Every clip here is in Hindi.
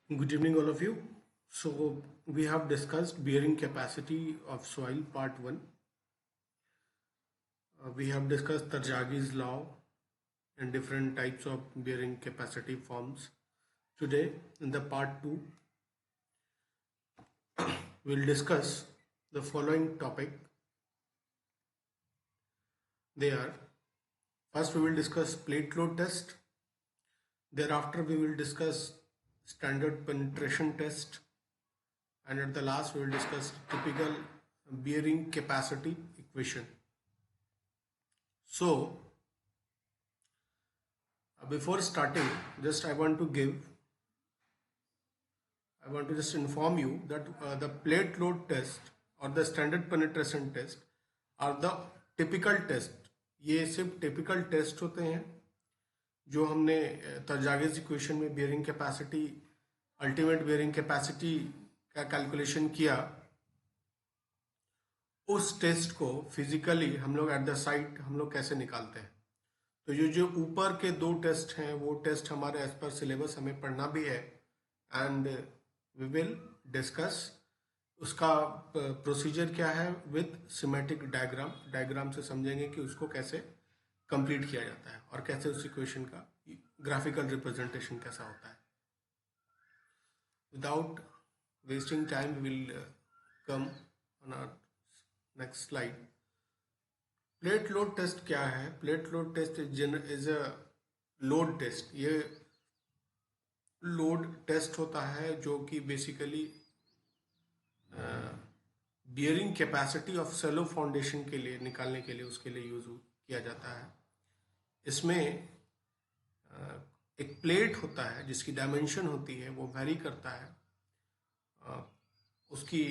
Good evening, all of you. So, we have discussed bearing capacity of soil, part 1. We have discussed Tarjagi's law and different types of bearing capacity forms. Today, in the part 2, we'll discuss the following topic. They are: first, we will discuss plate load test. Thereafter, we will discuss standard penetration test. And at the last, we will discuss typical bearing capacity equation. So, before starting, I want to just inform you that the plate load test or the standard penetration test are the typical test. ये सिर्फ typical test होते हैं जो हमने तरजागिस इक्वेशन में bearing capacity, ultimate bearing capacity का कैलकुलेशन किया, उस टेस्ट को फिजिकली हम लोग एट द साइट हम लोग कैसे निकालते हैं. तो ये जो ऊपर के दो टेस्ट हैं वो टेस्ट हमारे एज पर सिलेबस हमें पढ़ना भी है एंड वी विल डिस्कस उसका प्रोसीजर क्या है विथ सिमेटिक डायग्राम से समझेंगे कि उसको कैसे कंप्लीट किया जाता है और कैसे उस इक्वेशन का ग्राफिकल रिप्रेजेंटेशन कैसा होता है. Without wasting time we will come on our next slide. Plate load test क्या है? Plate load test is a load test. ये लोड टेस्ट होता है जो कि basically bearing capacity of shallow foundation के लिए निकालने के लिए उसके लिए यूज किया जाता है. इसमें एक प्लेट होता है जिसकी डायमेंशन होती है वो वेरी करता है. उसकी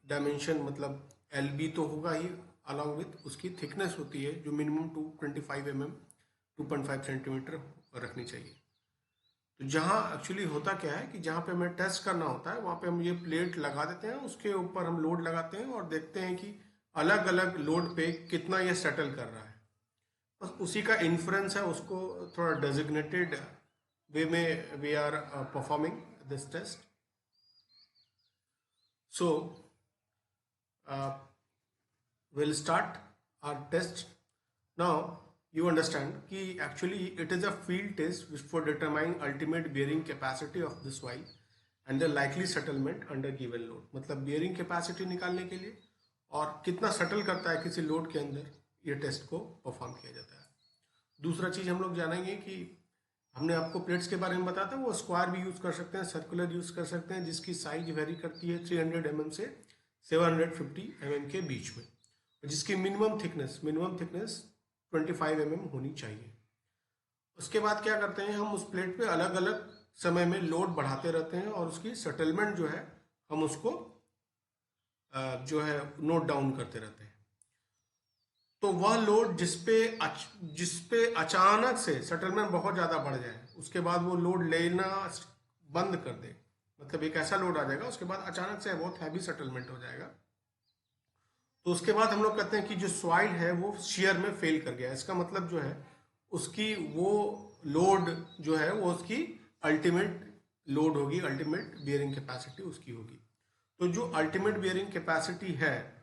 डायमेंशन मतलब LB तो होगा ही, अलॉन्ग विथ उसकी थिकनेस होती है जो मिनिमम 225 mm 2.5 सेंटीमीटर रखनी चाहिए. तो जहाँ एक्चुअली होता क्या है कि जहाँ पे हमें टेस्ट करना होता है वहाँ पे हम ये प्लेट लगा देते हैं, उसके ऊपर हम लोड लगाते हैं और देखते हैं कि अलग अलग लोड पे कितना ये सेटल कर रहा है. बस उसी का इन्फ्रेंस है, उसको थोड़ा डेजिग्नेटेड वे में we are performing this test. So, we'll start our test. Now, you understand कि actually it is a field test which for determining ultimate bearing capacity of the soil and the likely settlement under given load. मतलब bearing capacity निकालने के लिए और कितना सेटल करता है किसी लोड के अंदर, ये टेस्ट को परफॉर्म किया जाता है. दूसरा चीज़ हम लोग जानेंगे कि हमने आपको प्लेट्स के बारे में बताया था, वो स्क्वायर भी यूज़ कर सकते हैं, सर्कुलर यूज़ कर सकते हैं, जिसकी साइज वेरी करती है 300 mm से 750 mm के बीच में, जिसकी मिनिमम थिकनेस 25 mm होनी चाहिए. उसके बाद क्या करते हैं, हम उस प्लेट पे अलग अलग समय में लोड बढ़ाते रहते हैं और उसकी सेटलमेंट जो है हम उसको जो है नोट डाउन करते रहते हैं. तो वह लोड जिसपे अचानक से सेटलमेंट बहुत ज़्यादा बढ़ जाए, उसके बाद वो लोड लेना बंद कर दे, मतलब एक ऐसा लोड आ जाएगा उसके बाद अचानक से बहुत हैवी सेटलमेंट हो जाएगा, तो उसके बाद हम लोग कहते हैं कि जो सॉइल है वो शियर में फेल कर गया. इसका मतलब जो है उसकी वो लोड जो है वो उसकी अल्टीमेट लोड होगी, अल्टीमेट बियरिंग कैपेसिटी उसकी होगी. तो जो अल्टीमेट बियरिंग कैपेसिटी है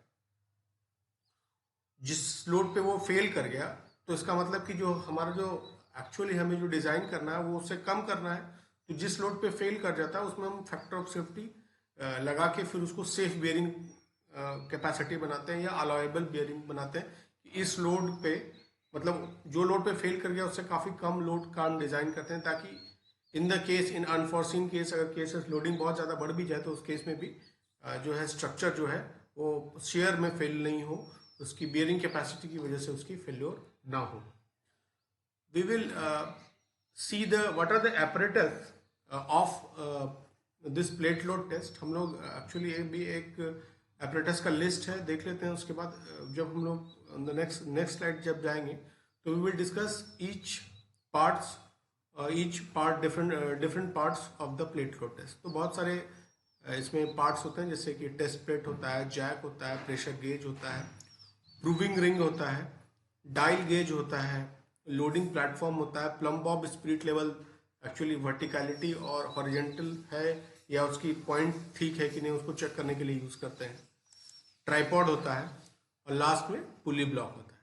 जिस लोड पे वो फेल कर गया, तो इसका मतलब कि जो हमारा जो एक्चुअली हमें जो डिज़ाइन करना है वो उससे कम करना है. तो जिस लोड पे फेल कर जाता है उसमें हम फैक्टर ऑफ सेफ्टी लगा के फिर उसको सेफ बियरिंग कैपेसिटी बनाते हैं या अलाउएबल बियरिंग बनाते हैं. इस लोड पे मतलब जो लोड पे फेल कर गया उससे काफ़ी कम लोड का हम डिज़ाइन करते हैं, ताकि इन the case in unforeseen case अगर केसेस लोडिंग बहुत ज़्यादा बढ़ भी जाए तो उस केस में भी जो है स्ट्रक्चर जो है वो शेयर में फेल नहीं हो, उसकी बियरिंग कैपेसिटी की वजह से उसकी फेल्योर ना हो. We will see the what are the apparatus of this plate load test. हम लोग एक्चुअली एक apparatus का लिस्ट है, देख लेते हैं. उसके बाद जब हम लोग नेक्स्ट स्लाइड जब जाएंगे तो we will discuss each part different parts of the plate load test. तो बहुत सारे इसमें पार्ट्स होते हैं, जैसे कि टेस्ट प्लेट होता है, जैक होता है, प्रेशर गेज होता है, प्रूविंग रिंग होता है, डायल गेज होता है, लोडिंग प्लेटफॉर्म होता है, plum Bob spirit level actually verticality और हॉरिजेंटल है या उसकी पॉइंट ठीक है कि नहीं उसको चेक करने के लिए यूज करते हैं। ट्राइपॉड होता है और लास्ट में पुली ब्लॉक होता है।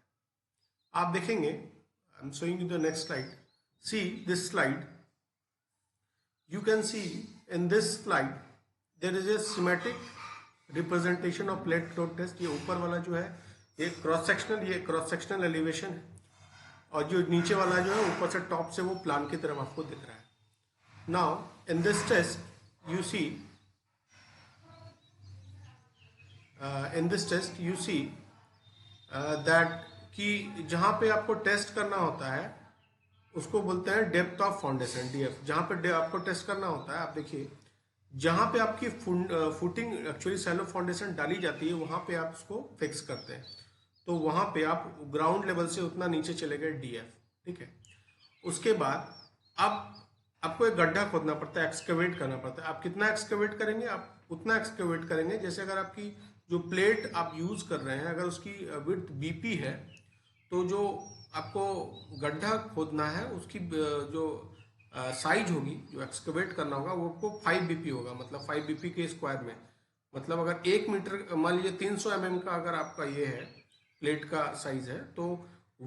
आप देखेंगे, I am showing you the next slide. See this slide, you can see in this slide there is a schematic representation of plate load test। ये ऊपर वाला जो है ये क्रॉस सेक्शनल एलिवेशन है, और जो नीचे वाला जो है ऊपर से टॉप से वो प्लान की तरफ आपको दिख रहा है। Now in this test you see that कि जहाँ पे आपको टेस्ट करना होता है उसको बोलते हैं डेप्थ ऑफ फाउंडेशन, डीएफ। जहाँ पे आपको टेस्ट करना होता है, आप देखिए जहाँ पे आपकी फुटिंग एक्चुअली सैलो फाउंडेशन डाली जाती है वहाँ पे आप उसको फिक्स करते हैं। तो वहाँ पे आप ग्राउंड लेवल से उतना नीचे चले गए डीएफ, ठीक है। उसके बाद आपको एक गड्ढा खोदना पड़ता है, एक्सकवेट करना पड़ता है। आप कितना एक्सकवेट करेंगे? आप उतना एक्सकवेट करेंगे जैसे अगर आपकी जो प्लेट आप यूज कर रहे हैं अगर उसकी विड्थ बीपी है तो जो आपको गड्ढा खोदना है उसकी जो साइज होगी, जो एक्सकवेट करना होगा वो आपको 5 बीपी होगा, मतलब 5 बीपी के स्क्वायर में। मतलब अगर 1 मीटर, मान लीजिए 300 mm का अगर आपका ये है प्लेट का साइज है तो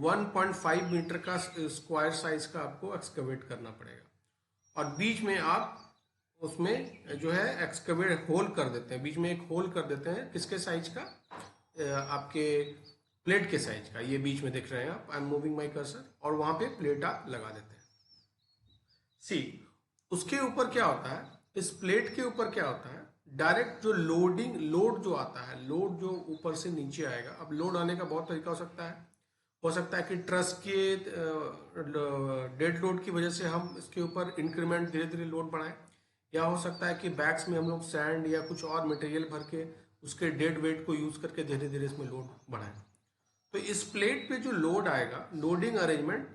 1.5 मीटर का स्क्वायर साइज का आपको एक्सकवेट करना पड़ेगा। और बीच में आप उसमें जो है एक्सकवेट होल कर देते हैं, बीच में एक होल कर देते हैं। किसके साइज का? आपके प्लेट के साइज का। ये बीच में देख रहे हैं आप, I am moving my cursor, और वहां पे प्लेट आप लगा देते हैं। सी उसके ऊपर क्या होता है, इस प्लेट के ऊपर क्या होता है, डायरेक्ट जो लोड जो आता है, लोड जो ऊपर से नीचे आएगा। अब लोड आने का बहुत तरीका हो सकता है कि ट्रस के डेड लोड की वजह से हम इसके ऊपर इंक्रीमेंट धीरे धीरे लोड बढ़ाएं, या हो सकता है कि बैग्स में हम लोग सैंड या कुछ और मटेरियल भर के उसके डेड वेट को यूज करके धीरे धीरे इसमें लोड बढ़ाएं। तो इस प्लेट पे जो लोड आएगा, लोडिंग अरेंजमेंट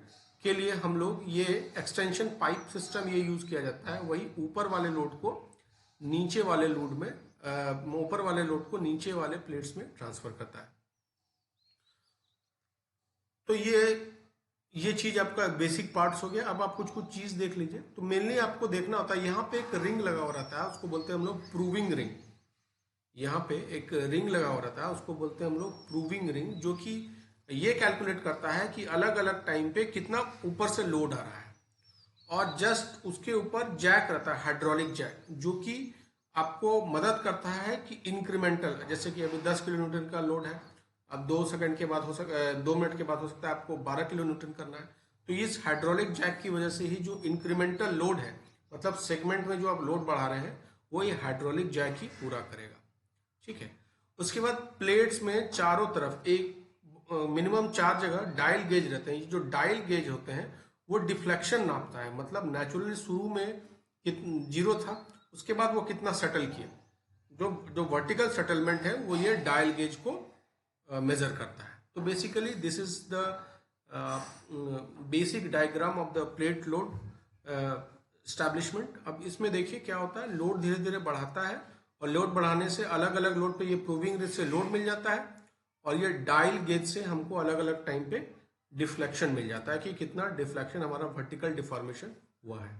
के लिए हम लोग ये एक्सटेंशन पाइप सिस्टम ये यूज किया जाता है। वही ऊपर वाले लोड को नीचे वाले लोड में ऊपर वाले लोड को नीचे वाले प्लेट्स में ट्रांसफर करता है। तो ये चीज आपका बेसिक पार्ट्स हो गया। अब आप कुछ चीज देख लीजिए। तो मेनली आपको देखना होता है, यहाँ पे एक रिंग लगा हुआ रहता है, उसको बोलते हैं हम लोग प्रूविंग रिंग। यहाँ पे एक रिंग लगा हुआ रहता है, उसको बोलते हैं हम लोग प्रूविंग रिंग, जो कि ये कैलकुलेट करता है कि अलग अलग टाइम पे कितना ऊपर से लोड आ रहा है। और जस्ट उसके ऊपर जैक रहता है, हाइड्रोलिक जैक, जो कि आपको मदद करता है कि इंक्रीमेंटल, जैसे कि अभी 10 किलो न्यूटन का लोड है, अब 2 सेकंड के बाद 2 मिनट के बाद हो सकता है आपको 12 किलो न्यूटन करना है। तो इस हाइड्रोलिक जैक की वजह से ही जो इंक्रीमेंटल लोड है, मतलब सेगमेंट में जो आप लोड बढ़ा रहे हैं, वो ये हाइड्रोलिक जैक ही पूरा करेगा, ठीक है। उसके बाद प्लेट्स में चारों तरफ एक मिनिमम 4 जगह डायल गेज रहते हैं। जो डायल गेज होते हैं वो डिफ्लेक्शन नापता है, मतलब नेचुरली शुरू में 0 था, उसके बाद वो कितना सेटल किया। जो वर्टिकल सेटलमेंट है वो ये डायल गेज को मेजर करता है। तो basically this is the basic diagram of the plate load establishment. अब इसमें देखिए क्या होता है, लोड धीरे धीरे बढ़ाता है, और लोड बढ़ाने से अलग अलग लोड पे ये प्रूविंग रिंग से लोड मिल जाता है, और ये डायल गेज से हमको अलग अलग टाइम पे डिफ्लेक्शन मिल जाता है कि कितना डिफ्लेक्शन, हमारा वर्टिकल डिफॉर्मेशन हुआ है।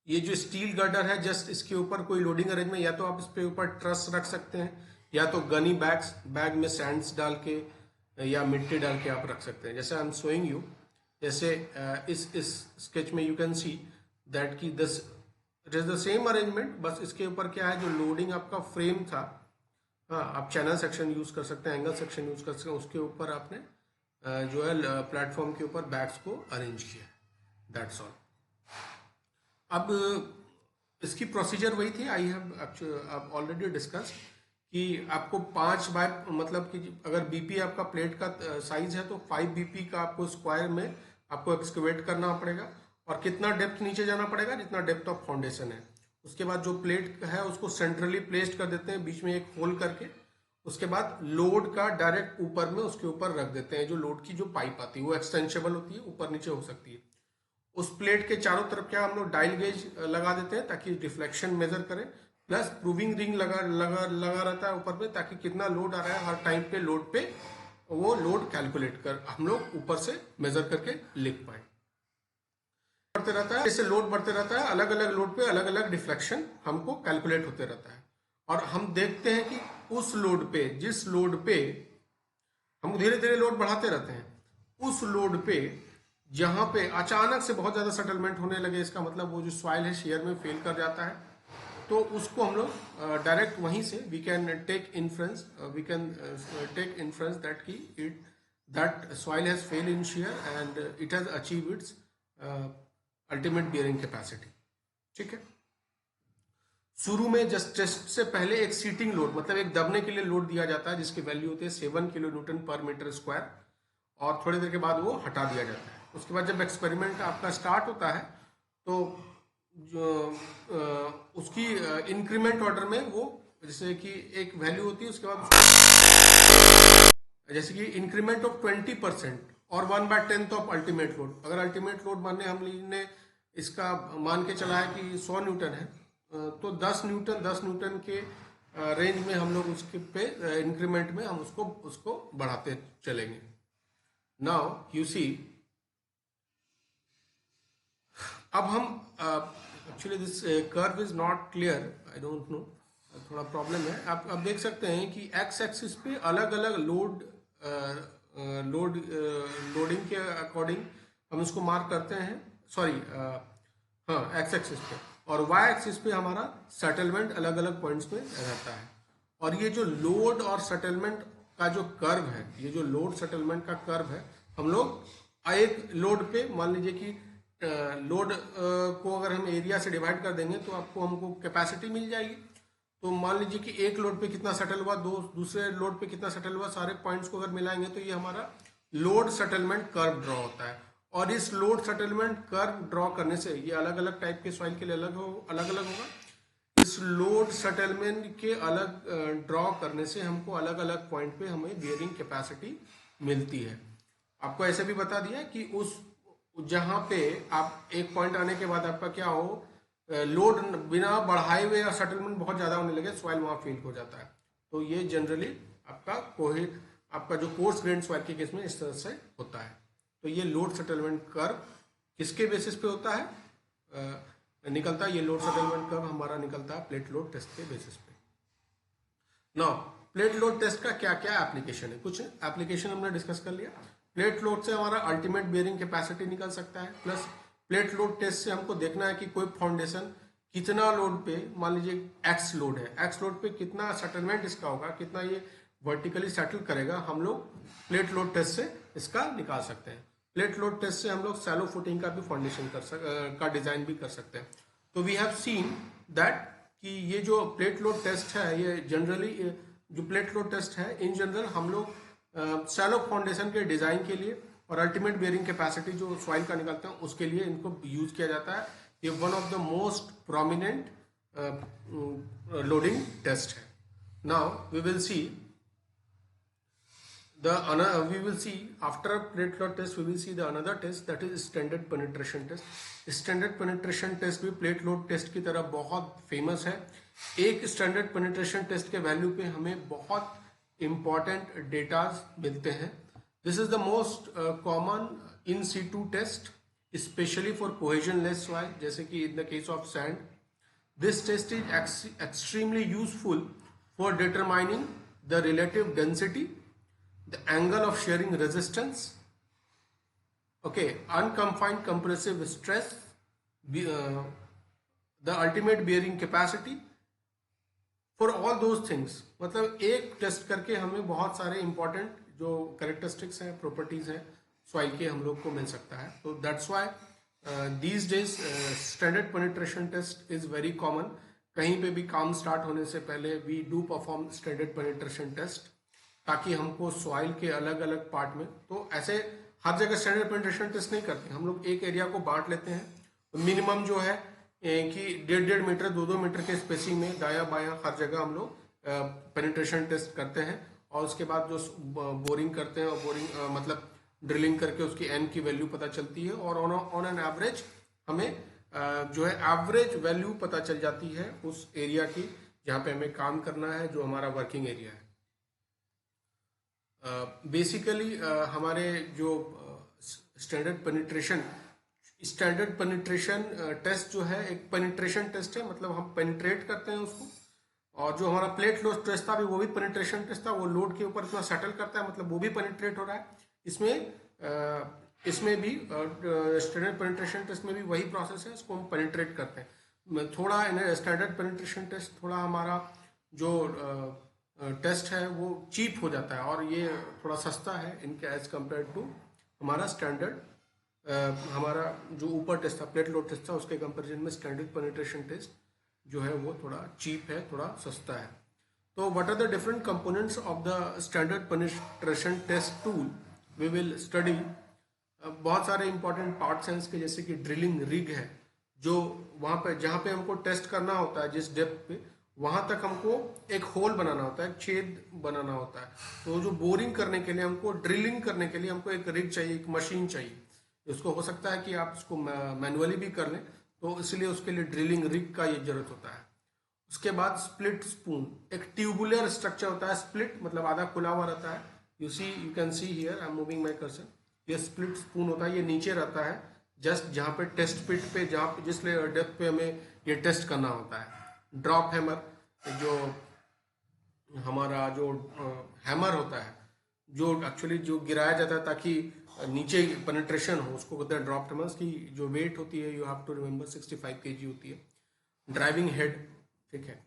ये जो स्टील गर्डर है, जस्ट इसके ऊपर कोई लोडिंग अरेंजमेंट, या तो आप इस पे ऊपर ट्रस रख सकते हैं, या तो गनी बैग में सैंड्स डाल के या मिट्टी डाल के आप रख सकते हैं। जैसे आई एम शोइंग यू, जैसे इस स्केच में यू कैन सी दैट की this it is the same arrangement, बस इसके ऊपर क्या है, जो लोडिंग आपका फ्रेम था, हाँ आप चैनल सेक्शन यूज कर सकते हैं, एंगल सेक्शन यूज कर सकते हैं, उसके ऊपर आपने जो है प्लेटफॉर्म के ऊपर बैग्स को अरेंज किया, दैट्स ऑल। अब इसकी प्रोसीजर वही थी, आई हैव ऑलरेडी डिस्कस कि आपको 5 बाय, मतलब कि अगर बीपी आपका प्लेट का साइज है तो 5 बीपी का आपको स्क्वायर में आपको एक्सकवेट करना पड़ेगा, और कितना डेप्थ नीचे जाना पड़ेगा, जितना डेप्थ ऑफ फाउंडेशन है। उसके बाद जो प्लेट है उसको सेंट्रली प्लेस्ड कर देते हैं, बीच में एक होल करके। उसके बाद लोड का डायरेक्ट ऊपर में उसके ऊपर रख देते हैं। जो लोड की जो पाइप आती है वो एक्सटेंशेबल होती है, ऊपर नीचे हो सकती है। उस प्लेट के चारों तरफ क्या हम लोग डायल गेज लगा देते हैं ताकि डिफ्लेक्शन मेजर करें, प्लस प्रूविंग रिंग लगा रहता है ऊपर पे, ताकि कितना लोड आ रहा है हर टाइम पे लोड पे, वो लोड कैलकुलेट कर हम लोग ऊपर से मेजर करके लिख पाए। बढ़ते रहता है, जैसे लोड बढ़ते रहता है, अलग अलग लोड पे अलग अलग डिफ्लेक्शन हमको कैलकुलेट होते रहता है। और हम देखते हैं कि उस लोड पे, जिस लोड पे हम धीरे धीरे लोड बढ़ाते रहते हैं, उस लोड पे जहां पे अचानक से बहुत ज्यादा सेटलमेंट होने लगे, इसका मतलब वो जो सॉइल है शेयर में फेल कर जाता है, तो उसको हम लोग डायरेक्ट वहीं से we can take inference, that की it that soil has fail in shear and it has achieve its ultimate bearing capacity. ठीक है, शुरू में जस्ट टेस्ट से पहले एक सीटिंग लोड, मतलब एक दबने के लिए लोड दिया जाता है जिसकी वैल्यू होती है 7 किलो न्यूटन पर मीटर स्क्वायर, और थोड़ी देर के बाद वो हटा दिया जाता है। उसके बाद जब एक्सपेरिमेंट आपका स्टार्ट होता है तो जो उसकी इंक्रीमेंट ऑर्डर में वो, जैसे कि एक वैल्यू होती है, उसके बाद जैसे कि इंक्रीमेंट ऑफ 20% और 1/10 ऑफ अल्टीमेट लोड। अगर अल्टीमेट लोड माने हमने इसका मान के चला है कि 100 न्यूटन है, तो 10 न्यूटन के रेंज में हम लोग उसके पे इंक्रीमेंट में हम उसको बढ़ाते चलेंगे। नाउ यू सी, अब हम actually this curve is not clear, I don't know, थोड़ा प्रॉब्लम है। आप देख सकते हैं कि एक्स एक्सिस पे अलग अलग लोडिंग के अकॉर्डिंग हम इसको मार्क करते हैं, सॉरी हाँ एक्स एक्सिस पे, और वाई एक्सिस पे हमारा सेटलमेंट अलग अलग पॉइंट्स पे रहता है। और ये जो लोड और सेटलमेंट का जो कर्व है, ये जो लोड सेटलमेंट का कर्व है, हम लोग एक लोड पे मान लीजिए कि लोड को अगर हम एरिया से डिवाइड कर देंगे तो आपको हमको कैपेसिटी मिल जाएगी। तो मान लीजिए कि एक लोड पे कितना सेटल हुआ, दूसरे लोड पे कितना सेटल हुआ, सारे पॉइंट्स को अगर मिलाएंगे तो ये हमारा लोड सेटलमेंट कर्व ड्रॉ होता है। और इस लोड सेटलमेंट कर्व ड्रॉ करने से, ये अलग अलग टाइप के सॉइल के लिए अलग अलग होगा, इस लोड सेटलमेंट के अलग ड्रॉ करने से हमको अलग अलग पॉइंट पे हमें बियरिंग कैपेसिटी मिलती है। आपको ऐसे भी बता दिया कि उस जहां पे आप एक पॉइंट आने के बाद आपका क्या हो, लोड बिना बढ़ाए हुए या सेटलमेंट बहुत ज्यादा होने लगे, सॉइल वहां फेल हो जाता है। तो ये जनरली आपका जो कोर्स ग्रेन सॉइल के केस में इस तरह से होता है। तो ये लोड सेटलमेंट कर्व किसके बेसिस पे होता है, निकलता है, ये लोड सेटलमेंट कर्व हमारा निकलता है प्लेट लोड टेस्ट के बेसिस पे। नाउ प्लेट लोड टेस्ट का क्या क्या एप्लीकेशन है, कुछ एप्लीकेशन हमने डिस्कस कर लिया। प्लेट लोड से हमारा अल्टीमेट बियरिंग कैपेसिटी निकल सकता है, प्लस प्लेट लोड टेस्ट से हमको देखना है कि कोई फाउंडेशन कितना लोड पे, मान लीजिए एक्स लोड है, एक्स लोड पे कितना सेटलमेंट इसका होगा, कितना ये वर्टिकली सेटल करेगा, हम लोग प्लेट लोड टेस्ट से इसका निकाल सकते हैं। प्लेट लोड टेस्ट से हम लोग सैलो फुटिंग का भी फाउंडेशन का डिजाइन भी कर सकते हैं। तो वी हैव सीन दैट कि ये जो प्लेट लोड टेस्ट है, ये जनरली जो प्लेट लोड टेस्ट है इन जनरल हम लोग सैलो फाउंडेशन के डिजाइन के लिए और अल्टीमेट बियरिंग कैपेसिटी जो सॉइल का निकालते हैं उसके लिए इनको यूज किया जाता है। ये one of the most prominent loading test है। Now we will see we will see after plate load test, we will see the another test, that is standard penetration test. Standard penetration test भी प्लेट लोड टेस्ट की तरह बहुत फेमस है। एक स्टैंडर्ड पेनिट्रेशन टेस्ट के वैल्यू पे हमें बहुत इंपॉर्टेंट डेटाज मिलते हैं। This is the most common in situ test, specially for cohesionless soil, जैसे कि in the case of sand. This test is extremely useful for determining the relative density, the angle of shearing resistance, okay, unconfined compressive stress, the ultimate bearing capacity, for all those things। मतलब एक टेस्ट करके हमें बहुत सारे इंपॉर्टेंट जो कैरेक्टरिस्टिक्स हैं, प्रॉपर्टीज हैं सॉइल के हम लोग को मिल सकता है। तो that's why these days standard penetration test is very common. कहीं पे भी काम स्टार्ट होने से पहले we do perform standard penetration test, ताकि हमको सॉइल के अलग अलग पार्ट में, तो ऐसे हर जगह स्टैंडर्ड पेनिट्रेशन टेस्ट नहीं करते, हम लोग एक एरिया को बांट लेते हैं। मिनिमम जो है कि 1.5 मीटर 2 मीटर के स्पेसिंग में दायां बायां हर जगह हम लोग पेनिट्रेशन टेस्ट करते हैं। और उसके बाद जो बोरिंग करते हैं, और बोरिंग मतलब ड्रिलिंग करके उसकी एन की वैल्यू पता चलती है, और ऑन एन एवरेज हमें जो है एवरेज वैल्यू पता चल जाती है उस एरिया की जहाँ पे हमें काम करना है, जो हमारा वर्किंग एरिया है। बेसिकली हमारे जो standard penetration standard penetration test जो है एक पेनिट्रेशन टेस्ट है, मतलब हम पेनिट्रेट करते हैं उसको। और जो हमारा प्लेट लोड टेस्ट था वो भी पेनिट्रेशन टेस्ट था, वो लोड के ऊपर इतना सेटल करता है, मतलब वो भी पेनिट्रेट हो रहा है। इसमें भी स्टैंडर्ड पेनिट्रेशन टेस्ट में भी वही प्रोसेस है, इसको हम पेनिट्रेट करते हैं। थोड़ा स्टैंडर्ड पेनिट्रेशन टेस्ट थोड़ा हमारा जो टेस्ट है वो चीप हो जाता है, और ये थोड़ा सस्ता है इनके एज कम्पेयर टू हमारा स्टैंडर्ड हमारा जो ऊपर टेस्ट था, प्लेट लोड टेस्ट था, उसके कंपेरिजन में स्टैंडर्ड पेनिट्रेशन टेस्ट जो है वो थोड़ा चीप है, थोड़ा सस्ता है। तो what are the different components of the standard penetration test tool we will study. बहुत सारे इंपॉर्टेंट पार्ट्स हैं इसके, जैसे कि ड्रिलिंग रिग है, जो वहाँ पे जहाँ पे हमको टेस्ट करना होता है, जिस डेप्थ पे, वहाँ तक हमको एक होल बनाना होता है, एक छेद बनाना होता है। तो जो बोरिंग करने के लिए हमको, ड्रिलिंग करने के लिए हमको एक रिग चाहिए, एक मशीन चाहिए। उसको हो सकता है कि आप इसको मैनुअली भी कर लें, तो इसलिए उसके लिए ड्रिलिंग रिग का ये जरूरत होता है। उसके बाद स्प्लिट स्पून, एक ट्यूबुलर स्ट्रक्चर होता है, स्प्लिट मतलब आधा खुला हुआ रहता है। You can see here, I am moving my cursor. ये स्प्लिट स्पून होता है, ये नीचे रहता है जस्ट जहाँ पे टेस्ट पिट पे, जहाँ पे जिस डेप्थ पे हमें ये टेस्ट करना होता है। ड्रॉप हैमर, जो हमारा जो हैमर होता है, जो एक्चुअली जो गिराया जाता है ताकि नीचे पेनिट्रेशन हो, उसको कहते हैं ड्रॉप हैमर। की जो वेट होती है, you have to remember 65 kg होती है। ड्राइविंग हेड, ठीक है,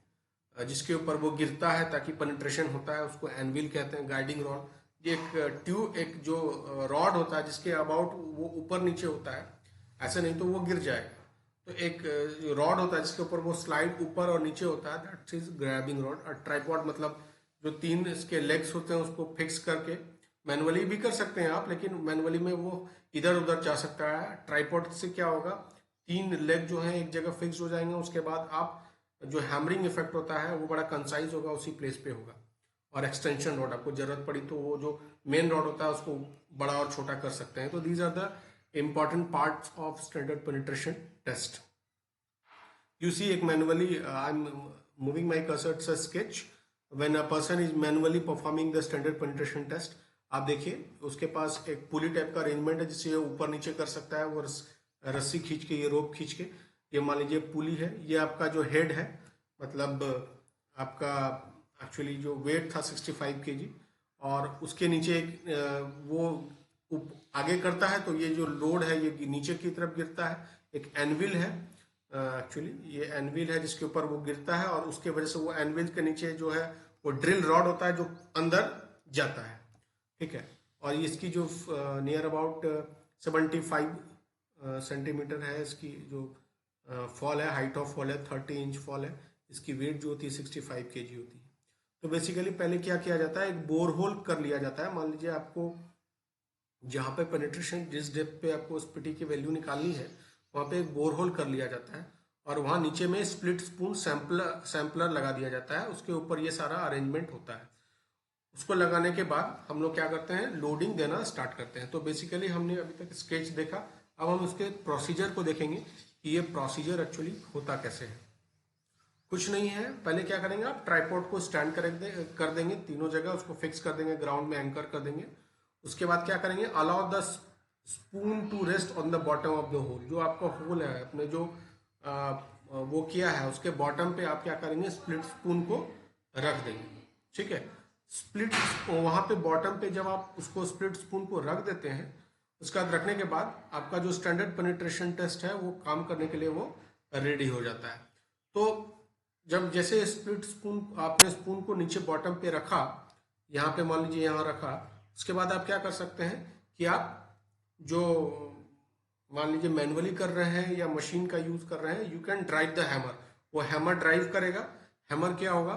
जिसके ऊपर वो गिरता है ताकि पेनिट्रेशन होता है, उसको एनविल कहते हैं। गाइडिंग रॉड, ये एक जो रॉड होता है जिसके अबाउट वो ऊपर नीचे होता है, ऐसे नहीं तो वो गिर जाएगा। तो एक जो रॉड होता है जिसके ऊपर वो स्लाइड ऊपर और नीचे होता है, दैट इज ग्रैबिंग रॉड। और ट्राइपॉड मतलब जो 3 इसके लेग्स होते हैं उसको फिक्स करके, मैनुअली भी कर सकते हैं आप, लेकिन मैनुअली में वो इधर उधर जा सकता है। ट्राइपॉड से क्या होगा, 3 लेग जो है एक जगह फिक्स हो जाएंगे, उसके बाद आप जो हैमरिंग इफेक्ट होता है वो बड़ा कंसाइज होगा, उसी प्लेस पे होगा। और एक्सटेंशन रॉड, आपको जरूरत पड़ी तो वो जो मेन रॉड होता है उसको बड़ा और छोटा कर सकते हैं। तो these are the important parts of standard penetration test. You see एक manually, I'm moving my cursor to a sketch when a person is manually performing the standard penetration test। आप देखिए उसके पास एक पुली टाइप का अरेंजमेंट है जिससे ये ऊपर नीचे कर सकता है, वो रस्सी खींच के, ये रोप खींच के। ये मान लीजिए पुली है, ये आपका जो हेड है, मतलब आपका एक्चुअली जो वेट था 65 kg, और उसके नीचे एक वो आगे करता है, तो ये जो लोड है ये नीचे की तरफ गिरता है। एक एनविल है, एक्चुअली ये एनविल है जिसके ऊपर वो गिरता है, और उसके वजह से वो एनविल के नीचे जो है वो ड्रिल रॉड होता है जो अंदर जाता है, ठीक है। और इसकी जो नियर अबाउट 75 सेंटीमीटर है इसकी जो फॉल है, हाइट ऑफ फॉल है 30 इंच फॉल है। इसकी वेट जो होती है 65 kg होती है। तो बेसिकली पहले क्या किया जाता है, एक बोर होल कर लिया जाता है। मान लीजिए आपको जहाँ पे पेनिट्रेशन, जिस डेप्थ पे आपको स्पिटी की वैल्यू निकालनी है, वहाँ पे एक बोर होल कर लिया जाता है, और वहाँ नीचे में स्प्लिट स्पून सैंपलर लगा दिया जाता है। उसके ऊपर ये सारा अरेंजमेंट होता है। उसको लगाने के बाद हम लोग क्या करते हैं, लोडिंग देना स्टार्ट करते हैं। तो बेसिकली हमने अभी तक स्केच देखा, अब हम उसके प्रोसीजर को देखेंगे कि ये प्रोसीजर एक्चुअली होता कैसे है। कुछ नहीं है, पहले क्या करेंगे, आप ट्राइपॉड को स्टैंड कर देंगे तीनों जगह, उसको फिक्स कर देंगे, ग्राउंड में एंकर कर देंगे। उसके बाद क्या करेंगे, allow the spoon to rest on the bottom of the hole. जो आपका होल है, अपने जो वो किया है उसके बॉटम पे आप क्या करेंगे, स्प्लिट स्पून को रख देंगे, ठीक है। स्प्लिट वहाँ पे बॉटम पे जब आप उसको स्प्लिट स्पून को रख देते हैं, उसके बाद रखने के बाद आपका जो स्टैंडर्ड पेनिट्रेशन टेस्ट है वो काम करने के लिए वो रेडी हो जाता है। तो जब जैसे स्प्लिट स्पून, आपने स्पून को नीचे बॉटम पे रखा, यहाँ पे मान लीजिए यहाँ रखा, उसके बाद आप क्या कर सकते हैं कि आप जो मान लीजिए मैनुअली कर रहे हैं या मशीन का यूज कर रहे हैं, you can drive the hammer. वो हैमर ड्राइव करेगा। हैमर क्या होगा,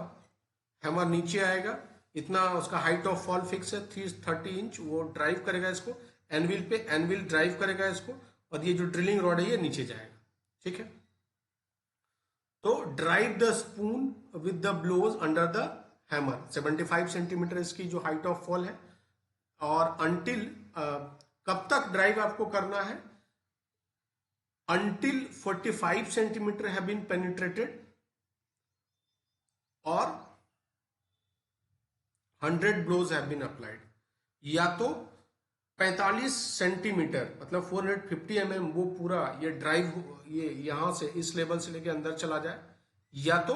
हैमर नीचे आएगा, इतना उसका हाइट ऑफ फॉल फिक्स है 30 इंच, वो ड्राइव करेगा इसको एनविल पे, एनविल ड्राइव करेगा इसको, और ये जो ड्रिलिंग रॉड है ये नीचे जाएगा, ठीक है। तो drive the spoon with the blows under the hammer. 75 centimetre इसकी जो हाइट ऑफ फॉल है, और अंटिल कब तक ड्राइव आपको करना है, until 45 centimetre have been penetrated और 100 ब्लोज हैव बीन अप्लाइड। या तो 45 सेंटीमीटर मतलब 450 वो पूरा ये ड्राइव ये यहां से इस लेवल से लेके अंदर चला जाए, या तो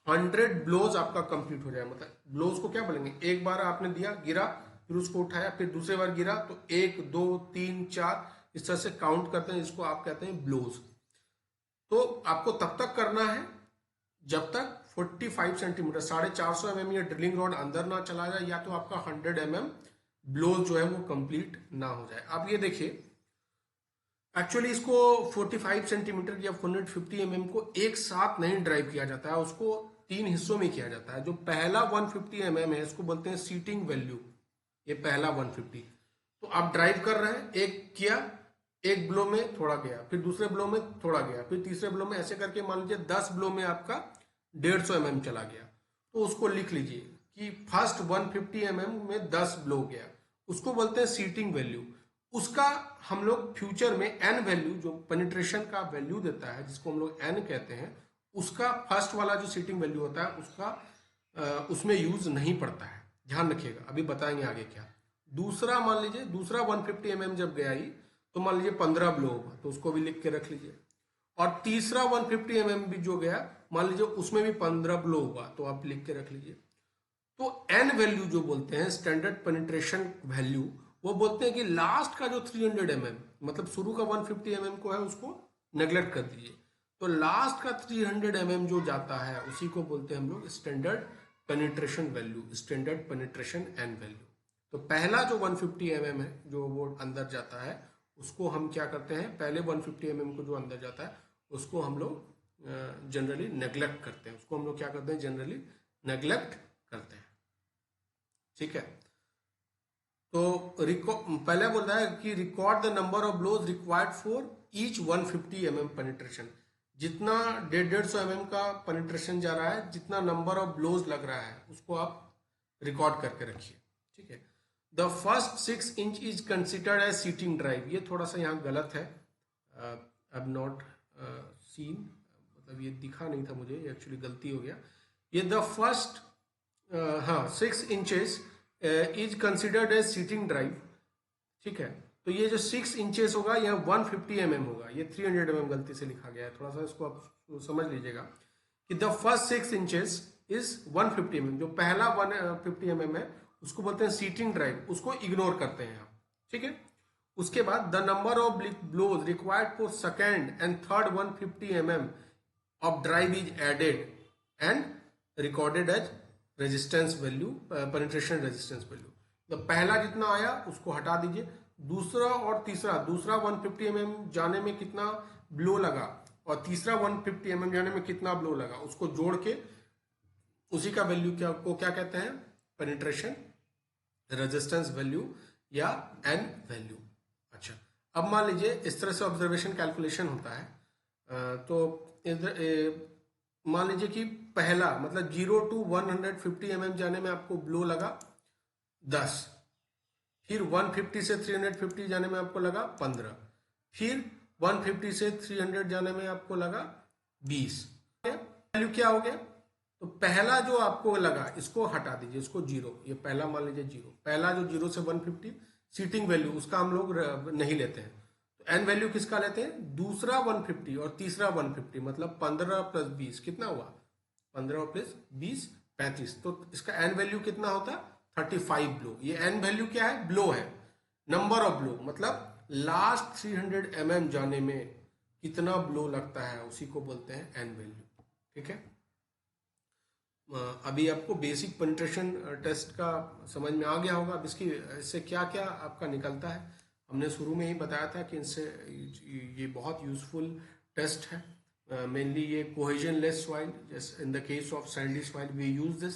100 ब्लोज आपका कंप्लीट हो जाए। मतलब ब्लोज को क्या बोलेंगे, एक बार आपने दिया गिरा, फिर उसको उठाया, फिर दूसरे बार गिरा, तो 1 2 3 4 इस तरह से काउंट करते हैं, इसको आप कहते हैं ब्लोज। तो आपको तब तक करना है जब तक 45 सेंटीमीटर 450 mm ये ड्रिलिंग रॉड अंदर ना चला जाए, या तो आपका 100 mm ब्लोज जो है वो कंप्लीट ना हो जाए। अब ये देखिए, एक्चुअली इसको 45 सेंटीमीटर या 450 mm को एक साथ नहीं ड्राइव किया जाता है, उसको 3 हिस्सों में किया जाता है। जो पहला 150 mm है इसको बोलते हैं सीटिंग वैल्यू, ये पहला 150। तो आप ड्राइव कर रहे हैं, एक किया, एक ब्लो में थोड़ा गया, फिर दूसरे ब्लो में थोड़ा गया, फिर तीसरे ब्लो में, ऐसे करके मान लीजिए 10 ब्लो में आपका 150 mm चला गया। तो उसको लिख लीजिए कि फर्स्ट 150 mm में 10 ब्लो गया, उसको बोलते हैं सीटिंग वैल्यू। उसका हम लोग फ्यूचर में एन वैल्यू, जो पेनिट्रेशन का वैल्यू देता है जिसको हम लोग एन कहते हैं, उसका फर्स्ट वाला जो सीटिंग वैल्यू होता है उसका उसमें यूज नहीं पड़ता है, ध्यान रखिएगा, अभी बताएंगे आगे क्या। दूसरा मान लीजिए, दूसरा 150 mm जब गया ही, तो मान लीजिए 15 ब्लो होगा, तो उसको भी लिख के रख लीजिए। और तीसरा 150 mm भी जो गया, मान लीजिए उसमें भी 15 ब्लो होगा, तो आप लिख के रख लीजिए। तो एन वैल्यू जो बोलते हैं, स्टैंडर्ड पेनिट्रेशन वैल्यू, वो बोलते हैं कि लास्ट का जो 300 mm, मतलब शुरू का 150 mm को है उसको नेग्लेक्ट कर दीजिए, तो लास्ट का 300 mm जो जाता है उसी को बोलते हैं हम लोग standard penetration value, standard penetration N value. तो पहला जो 150 mm है जो वो अंदर जाता है, उसको हम क्या करते हैं, पहले 150 mm को जो अंदर जाता है उसको हम लोग जनरली नेग्लेक्ट करते हैं, उसको हम लोग क्या करते हैं, जनरली नेग्लेक्ट करते हैं। ठीक है, तो पहले बोल रहा है कि record the number of blows required for each 150 mm penetration. जितना 150 mm का पेनिट्रेशन जा रहा है, जितना नंबर ऑफ ब्लोज लग रहा है, उसको आप रिकॉर्ड करके रखिए। ठीक है, the first 6 inch is considered as seating drive. ये थोड़ा सा यहाँ गलत है, अब नॉट सीन, मतलब ये दिखा नहीं था मुझे, एक्चुअली गलती हो गया। ये the first 6 inches is considered as seating drive. ठीक है, तो ये जो 6 इंचेस होगा यहाँ 150 mm होगा, ये 300 mm गलती से लिखा गया है, थोड़ा सा इसको आप समझ लीजिएगा कि the first 6 inches is 150 mm। जो पहला 150 mm है उसको बोलते हैं सीटिंग ड्राइव, उसको इग्नोर करते हैं आप। ठीक है, उसके बाद the number of blows required for second and third 150 mm of drive is added and recorded as resistance value, penetration resistance value. तो पहला जितना आया उसको हटा दीजिए, दूसरा और तीसरा, दूसरा 150 mm जाने में कितना ब्लो लगा और तीसरा 150 mm जाने में कितना ब्लो लगा, उसको जोड़ के उसी का वैल्यू क्या कहते हैं, पेनिट्रेशन रेजिस्टेंस वैल्यू या एन वैल्यू। अच्छा, अब मान लीजिए इस तरह से ऑब्जर्वेशन कैलकुलेशन होता है। तो मान लीजिए कि पहला मतलब 0 to 150 mm जाने में आपको ब्लो लगा 10, फिर 150 से 350 जाने में आपको लगा 15, फिर 150 से 300 जाने में आपको लगा 20। वैल्यू क्या हो गया, तो पहला जो आपको लगा इसको हटा दीजिए, इसको 0, ये पहला मान लीजिए 0, पहला जो 0 से 150 सीटिंग वैल्यू उसका हम लोग नहीं लेते हैं। एन वैल्यू किसका लेते हैं, दूसरा 150 और तीसरा 150, मतलब 15 प्लस 20 कितना हुआ, 15 प्लस 20 35। तो इसका एन वैल्यू कितना होता, 35 ब्लो। ये एन वैल्यू क्या है, ब्लो है, नंबर ऑफ ब्लो, मतलब लास्ट 300 mm जाने में कितना ब्लो लगता है उसी को बोलते हैं एन वैल्यू। ठीक है, अभी आपको बेसिक पेनिट्रेशन टेस्ट का समझ में आ गया होगा। अब इससे क्या क्या आपका निकलता है, हमने शुरू में ही बताया था कि इनसे ये बहुत यूजफुल टेस्ट है। मेनली ये कोहेजन लेस सॉइल, जैसे in the case of sandy soil we use this.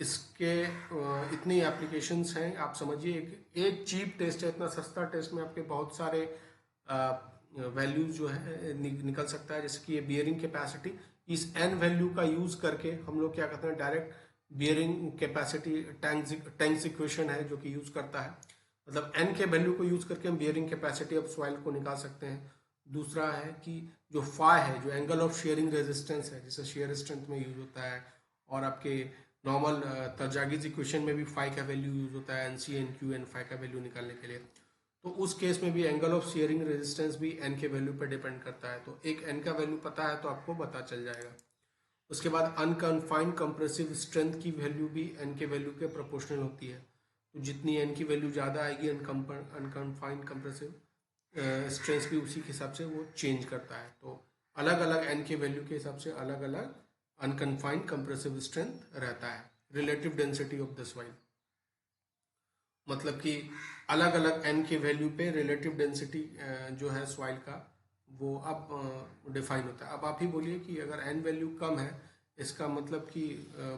इसके इतनी एप्लीकेशंस हैं, आप समझिए एक चीप टेस्ट है, इतना सस्ता टेस्ट में आपके बहुत सारे वैल्यूज जो है निकल सकता है। जैसे कि ये बियरिंग कैपेसिटी, इस एन वैल्यू का यूज करके हम लोग क्या करते हैं, direct bearing capacity tanks equation है जो कि यूज करता है, मतलब एन के वैल्यू को यूज करके हम बियरिंग कैपेसिटी ऑफ सॉइल को निकाल सकते हैं। दूसरा है कि जो फाई है, जो एंगल ऑफ शेयरिंग रेजिस्टेंस है, जिसे शेयर स्ट्रेंथ में यूज होता है, और आपके नॉर्मल तरजागीज इक्वेशन में भी फाई का वैल्यू यूज होता है, N C N Q N phi का वैल्यू निकालने के लिए। तो उस केस में भी एंगल ऑफ शेयरिंग रेजिस्टेंस भी एन के वैल्यू पर डिपेंड करता है। तो एक एन का वैल्यू पता है तो आपको पता चल जाएगा। उसके बाद अनकन्फाइंड कंप्रेसिव स्ट्रेंथ की वैल्यू भी एन के वैल्यू के प्रोपोर्शनल होती है। तो जितनी एन की वैल्यू ज़्यादा आएगी अनकन्फाइंड कंप्रेसिव स्ट्रेंथ भी उसी के हिसाब से वो चेंज करता है। तो अलग अलग एन के वैल्यू के हिसाब से अलग अलग अनकन्फाइंड कंप्रेसिव स्ट्रेंथ रहता है। Relative density of the soil मतलब कि अलग अलग एन के वैल्यू पे रिलेटिव डेंसिटी जो है सॉइल का वो अब डिफाइन होता है। अब आप ही बोलिए कि अगर एन वैल्यू कम है इसका मतलब कि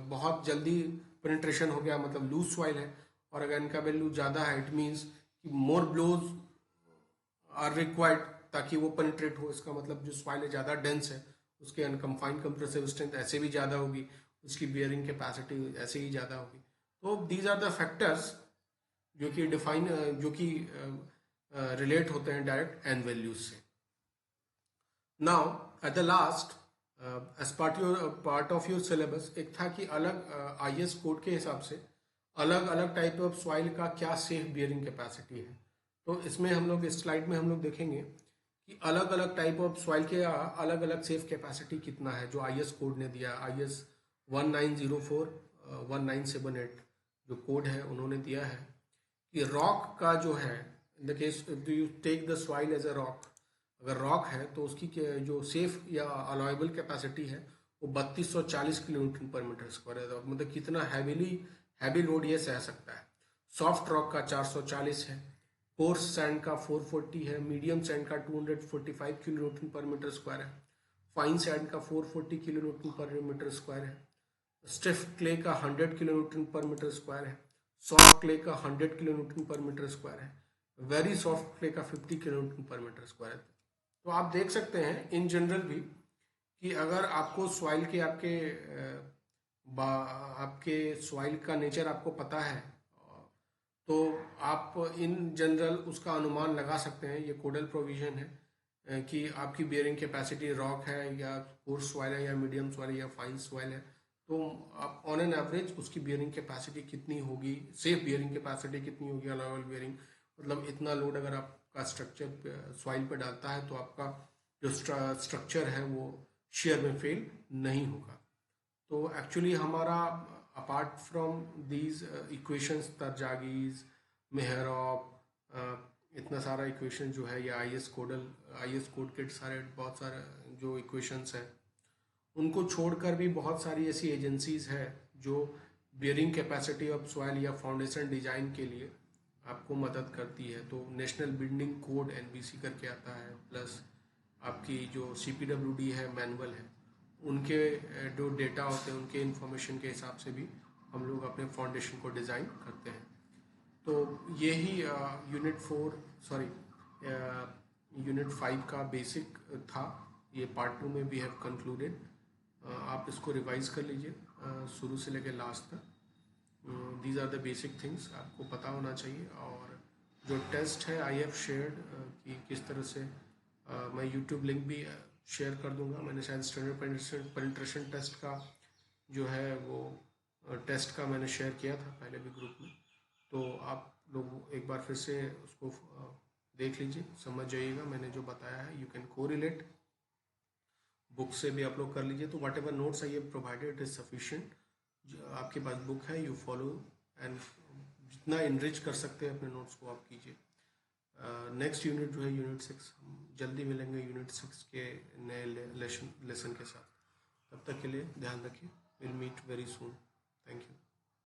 बहुत जल्दी पेनिट्रेशन हो गया, मतलब लूज सॉइल है। और अगर एन का वैल्यू ज़्यादा है इट मीन्स कि मोर ब्लोज आर रिक्वायर्ड ताकि वो पेनिट्रेट हो। इसका मतलब जो सॉइल है ज़्यादा डेंस है उसके अनकम्फाइंड कंप्रेसिव स्ट्रेंथ ऐसे भी ज़्यादा होगी, उसकी बियरिंग कैपेसिटी ऐसे ही ज़्यादा होगी। तो दीज आर द फैक्टर्स जो कि डिफाइन जो कि रिलेट होते हैं डायरेक्ट एन वैल्यूज से। Now at the last as part of your syllabus एक था कि अलग आईएस कोड के हिसाब से अलग अलग टाइप ऑफ सॉइल का क्या सेफ बियरिंग कैपेसिटी है। तो इसमें हम लोग इस स्लाइड में हम लोग देखेंगे कि अलग अलग टाइप ऑफ सॉइल के अलग अलग सेफ कैपेसिटी कितना है जो आईएस कोड ने दिया। आईएस 1904 1978 जो कोड है उन्होंने दिया है कि रॉक का जो है in the case do you take the soil as a rock, अगर रॉक है तो उसकी जो सेफ या अलाउएबल कैपेसिटी है वो 3240 किलो न्यूटन पर मीटर स्क्वायर है। मतलब कितना हैवी लोड ये सह सकता है। सॉफ्ट रॉक का 440 है, कोर्स सैंड का 440 है, मीडियम सैंड का 245 किलो न्यूटन पर मीटर स्क्वायर है, फाइन सैंड का 440 किलो न्यूटन पर मीटर स्क्वायर है, स्टिफ क्ले का 100 किलो न्यूटन पर मीटर स्क्वायर है, सॉफ्ट क्ले का 100 किलो न्यूटन पर मीटर स्क्वायर है, वेरी सॉफ्ट क्ले का 50 किलो न्यूटन पर मीटर स्क्वायर है। तो आप देख सकते हैं इन जनरल भी कि अगर आपको सॉइल के आपके सॉइल का नेचर आपको पता है तो आप इन जनरल उसका अनुमान लगा सकते हैं। ये कोडल प्रोविजन है कि आपकी बियरिंग कैपेसिटी रॉक है या कोर्स सॉइल है या मीडियम सॉइल है या फाइन सॉइल है। तो आप ऑन एन एवरेज उसकी बियरिंग कैपेसिटी कितनी होगी, सेफ बियरिंग कैपेसिटी कितनी होगी, अलाउएबल बियरिंग मतलब इतना लोड अगर आपका स्ट्रक्चर सॉइल पर डालता है तो आपका जो स्ट्रक्चर है वो शेयर में फेल नहीं होगा। तो एक्चुअली हमारा अपार्ट फ्रॉम दीज इक्वेशंस तरजागीज मेहरॉब इतना सारा इक्वेशन जो है या आईएस कोड के सारे बहुत सारे जो इक्वेशंस हैं उनको छोड़कर भी बहुत सारी ऐसी एजेंसीज है जो बियरिंग कैपेसिटी ऑफ सॉइल या फाउंडेशन डिजाइन के लिए आपको मदद करती है। तो नेशनल बिल्डिंग कोड एनबीसी करके आता है, प्लस आपकी जो सीपीडब्ल्यूडी है मैनुअल है, उनके जो डेटा होते हैं उनके इंफॉर्मेशन के हिसाब से भी हम लोग अपने फाउंडेशन को डिज़ाइन करते हैं। तो यही यूनिट 5 का बेसिक था। ये पार्ट 2 में वी हैव कंक्लूडेड। आप इसको रिवाइज कर लीजिए शुरू से लेकर लास्ट तक। These are the basic things आपको पता होना चाहिए। और जो टेस्ट है आई हैव शेयर्ड कि किस तरह से मैं यूट्यूब लिंक भी शेयर कर दूंगा। मैंने शायद स्टैंडर्ड पेनिट्रेशन टेस्ट का जो है वो टेस्ट का मैंने शेयर किया था पहले भी ग्रुप में। तो आप लोग एक बार फिर से उसको देख लीजिए, समझ जाइएगा मैंने जो बताया है। यू कैन कोरिलेट बुक से भी अपलोड कर लीजिए। तो what ever notes I have provided is sufficient. आपके पास बुक है, यू फॉलो एंड जितना इनरिच कर सकते हैं अपने नोट्स को आप कीजिए। नेक्स्ट यूनिट जो है यूनिट 6, हम जल्दी मिलेंगे यूनिट 6 के नए लेसन के साथ। तब तक के लिए ध्यान रखिए। Will meet very soon. Thank you.